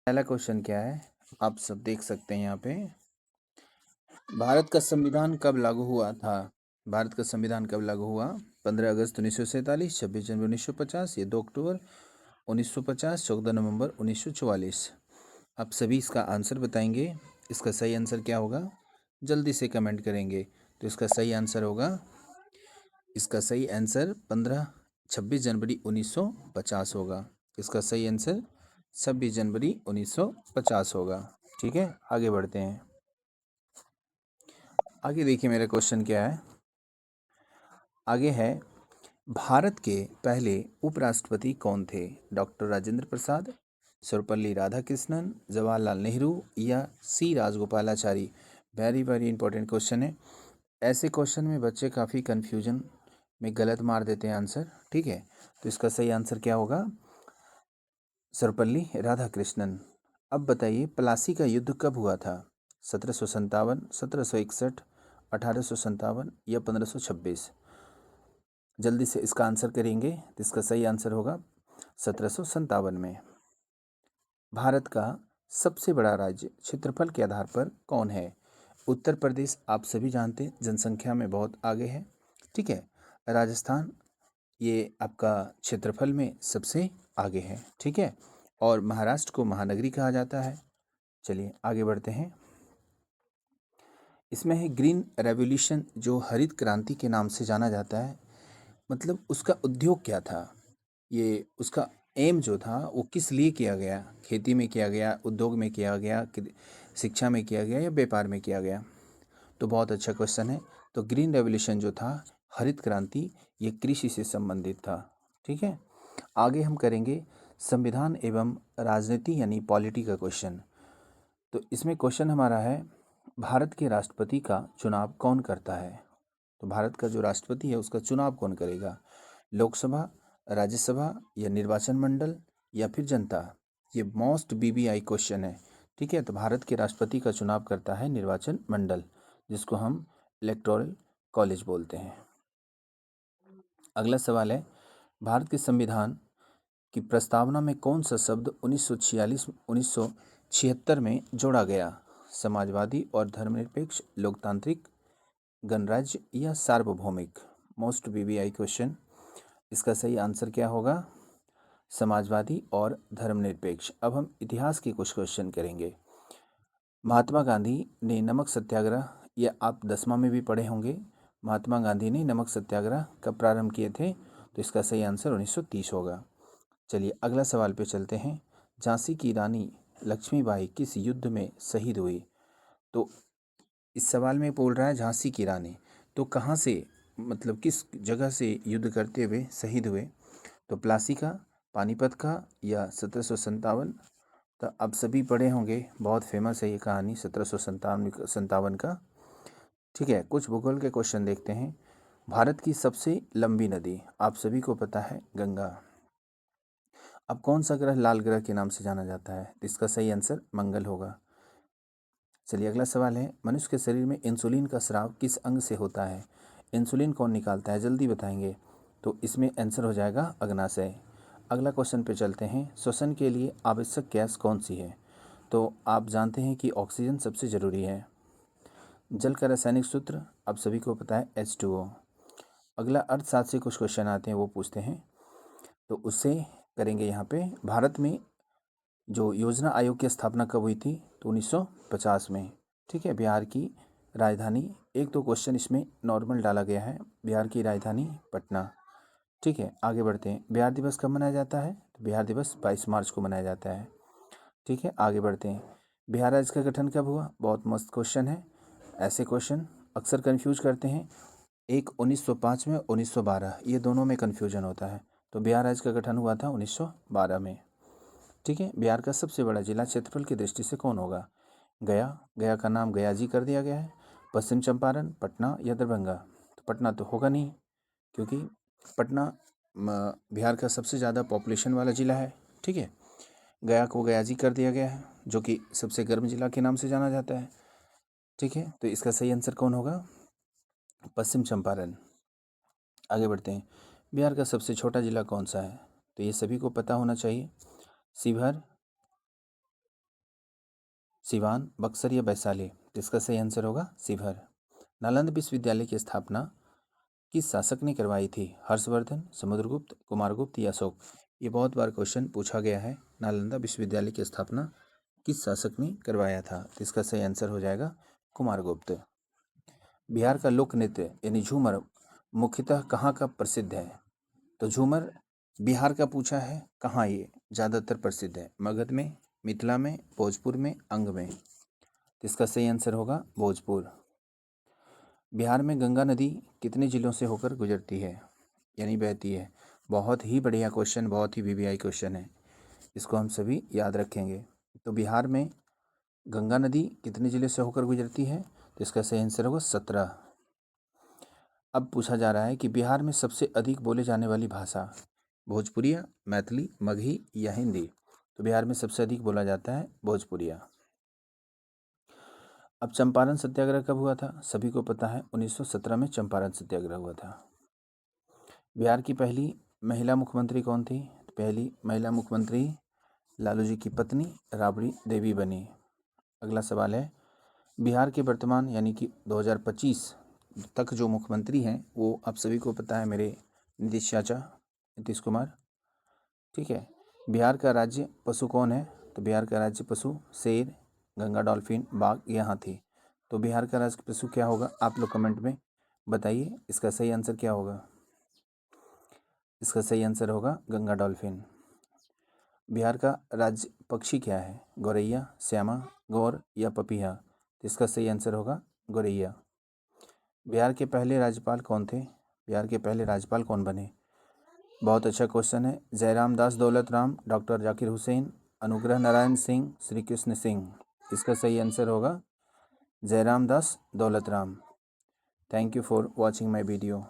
पहला क्वेश्चन क्या है, आप सब देख सकते हैं यहाँ पे। भारत का संविधान कब लागू हुआ था? भारत का संविधान कब लागू हुआ? 15 अगस्त 1947, 26 जनवरी 1950, या 2 अक्टूबर 1950, 14 नवंबर 1944। आप सभी इसका आंसर बताएंगे। इसका सही आंसर क्या होगा, जल्दी से कमेंट करेंगे। तो इसका सही आंसर होगा, इसका सही आंसर 26 जनवरी 1950 होगा। इसका सही आंसर 26 जनवरी 1950 होगा। ठीक है, आगे बढ़ते हैं। आगे देखिए मेरा क्वेश्चन क्या है। आगे है, भारत के पहले उपराष्ट्रपति कौन थे? डॉक्टर राजेंद्र प्रसाद, सर्वपल्ली राधाकृष्णन, जवाहरलाल नेहरू, या C Rajagopalachari. Very very important question है। ऐसे क्वेश्चन में बच्चे काफ़ी कन्फ्यूजन में गलत मार देते हैं आंसर। ठीक है, तो इसका सही आंसर क्या होगा? सर्वपल्ली राधाकृष्णन। अब बताइए, प्लासी का युद्ध कब हुआ था? 1757, 1761, 1857, या 1526। जल्दी से इसका आंसर करेंगे तो इसका सही आंसर होगा 1757 में। भारत का सबसे बड़ा राज्य क्षेत्रफल के आधार पर कौन है? उत्तर प्रदेश आप सभी जानते हैं, जनसंख्या में बहुत आगे है। ठीक है, राजस्थान ये आपका क्षेत्रफल में सबसे आगे है। ठीक है, और महाराष्ट्र को महानगरी कहा जाता है। चलिए आगे बढ़ते हैं। इसमें है ग्रीन रेवोल्यूशन, जो हरित क्रांति के नाम से जाना जाता है। मतलब उसका उद्योग क्या था? ये उसका एम जो था वो किस लिए किया गया? खेती में किया गया, उद्योग में किया गया, शिक्षा में किया गया, या व्यापार में किया गया? तो बहुत अच्छा क्वेश्चन है। तो ग्रीन रेवोल्यूशन जो था, हरित क्रांति, ये कृषि से संबंधित था। ठीक है, आगे हम करेंगे संविधान एवं राजनीति यानी पॉलिटी का क्वेश्चन। तो इसमें क्वेश्चन हमारा है, भारत के राष्ट्रपति का चुनाव कौन करता है? तो भारत का जो राष्ट्रपति है उसका चुनाव कौन करेगा? लोकसभा, राज्यसभा, या निर्वाचन मंडल, या फिर जनता? ये मोस्ट बीबीआई क्वेश्चन है। ठीक है, तो भारत के राष्ट्रपति का चुनाव करता है निर्वाचन मंडल, जिसको हम इलेक्टोरल कॉलेज बोलते हैं। अगला सवाल है, भारत के संविधान की प्रस्तावना में कौन सा शब्द 1976 में जोड़ा गया? समाजवादी और धर्मनिरपेक्ष, लोकतांत्रिक, गणराज्य, या सार्वभौमिक? Most BBI question. इसका सही आंसर क्या होगा? समाजवादी और धर्मनिरपेक्ष। अब हम इतिहास के कुछ क्वेश्चन करेंगे। महात्मा गांधी ने नमक सत्याग्रह, या आप 10वां में भी पढ़े होंगे, महात्मा गांधी ने नमक सत्याग्रह कब प्रारंभ किए थे? तो इसका सही आंसर 1930 होगा। चलिए अगला सवाल पे चलते हैं। झांसी की रानी लक्ष्मीबाई किस युद्ध में शहीद हुई? तो इस सवाल में बोल रहा है झांसी की रानी, तो कहाँ से, मतलब किस जगह से युद्ध करते हुए शहीद हुए? तो प्लासी का, पानीपत का, या 1757? तो आप सभी पढ़े होंगे, बहुत फेमस है ये कहानी 1757 का। ठीक है, कुछ भूगोल के क्वेश्चन देखते हैं। भारत की सबसे लंबी नदी आप सभी को पता है, गंगा। अब कौन सा ग्रह लाल ग्रह के नाम से जाना जाता है? इसका सही आंसर मंगल होगा। चलिए अगला सवाल है, मनुष्य के शरीर में इंसुलिन का स्राव किस अंग से होता है? इंसुलिन कौन निकालता है, जल्दी बताएंगे। तो इसमें आंसर हो जाएगा अग्नाशय। अगला क्वेश्चन पे चलते हैं। श्वसन के लिए आवश्यक गैस कौन सी है? तो आप जानते हैं कि ऑक्सीजन सबसे ज़रूरी है। जल का रासायनिक सूत्र आप सभी को पता है, H2O। अगला अर्थशास्त्र से कुछ क्वेश्चन आते हैं, वो पूछते हैं, तो उससे करेंगे यहाँ पे। भारत में जो योजना आयोग की स्थापना कब हुई थी? तो 1950 में। ठीक है, बिहार की राजधानी, एक दो क्वेश्चन इसमें नॉर्मल डाला गया है, बिहार की राजधानी पटना। ठीक है, आगे बढ़ते हैं। बिहार दिवस कब मनाया जाता है? तो बिहार दिवस 22 मार्च को मनाया जाता है। ठीक है, आगे बढ़ते हैं। बिहार राज्य का गठन कब हुआ? बहुत मस्त क्वेश्चन है। ऐसे क्वेश्चन अक्सर कंफ्यूज करते हैं, एक 1905 में, 1912, ये दोनों में कन्फ्यूजन होता है। तो बिहार राज्य का गठन हुआ था 1912 में। ठीक है, बिहार का सबसे बड़ा जिला क्षेत्रफल की दृष्टि से कौन होगा? गया, गया का नाम गया जी कर दिया गया है। पश्चिम चंपारण, पटना, या दरभंगा? तो पटना तो होगा नहीं, क्योंकि पटना बिहार का सबसे ज़्यादा पॉपुलेशन वाला ज़िला है। ठीक है, गया को गया जी कर दिया गया है, जो कि सबसे गर्म जिला के नाम से जाना जाता है। ठीक है, तो इसका सही आंसर कौन होगा? पश्चिम चंपारण। आगे बढ़ते हैं। बिहार का सबसे छोटा जिला कौन सा है? तो ये सभी को पता होना चाहिए, शिवहर। सिवान, बक्सर या वैशाली? तो इसका सही आंसर होगा शिवहर। नालंदा विश्वविद्यालय की स्थापना किस शासक ने करवाई थी? हर्षवर्धन, समुद्रगुप्त, कुमारगुप्त या अशोक? ये बहुत बार क्वेश्चन पूछा गया है। नालंदा विश्वविद्यालय की स्थापना किस शासक ने करवाया था? तो इसका सही आंसर हो जाएगा कुमारगुप्त। बिहार का लोक नृत्य यानी झूमर मुख्यतः कहाँ का प्रसिद्ध है? तो झूमर बिहार का पूछा है, कहाँ ये ज़्यादातर प्रसिद्ध है? मगध में, मिथिला में, भोजपुर में, अंग में? तो इसका सही आंसर होगा भोजपुर। बिहार में गंगा नदी कितने जिलों से होकर गुजरती है यानी बहती है? बहुत ही बढ़िया क्वेश्चन, बहुत ही वीवीआई क्वेश्चन है, इसको हम सभी याद रखेंगे। तो बिहार में गंगा नदी कितने जिले से होकर गुजरती है? तो इसका सही आंसर होगा 17। अब पूछा जा रहा है कि बिहार में सबसे अधिक बोले जाने वाली भाषा भोजपुरिया, मैथिली, मगही या हिंदी? तो बिहार में सबसे अधिक बोला जाता है भोजपुरिया। अब चंपारण सत्याग्रह कब हुआ था? सभी को पता है 1917 में चंपारण सत्याग्रह हुआ था। बिहार की पहली महिला मुख्यमंत्री कौन थी? पहली महिला मुख्यमंत्री लालू जी की पत्नी राबड़ी देवी बनी। अगला सवाल है, बिहार के वर्तमान यानी कि 2025 तक जो मुख्यमंत्री हैं वो आप सभी को पता है, मेरे नीतीश चाचा नीतीश कुमार। ठीक है, बिहार का राज्य पशु कौन है? तो बिहार का राज्य पशु शेर, गंगा डॉल्फिन, बाघ या हाथी? तो बिहार का राज्य पशु क्या होगा? आप लोग कमेंट में बताइए, इसका सही आंसर क्या होगा? इसका सही आंसर होगा गंगा डॉल्फिन। बिहार का राज्य पक्षी क्या है? गौरैया, श्यामा, गौर या पपीहा? तो इसका सही आंसर होगा गौरैया। बिहार के पहले राज्यपाल कौन थे? बिहार के पहले राज्यपाल कौन बने? बहुत अच्छा क्वेश्चन है। जयराम दास दौलत राम, डॉक्टर जाकिर हुसैन, अनुग्रह नारायण सिंह, श्री कृष्ण सिंह? इसका सही आंसर होगा जयराम दास Daulat Ram. Thank you for watching my video.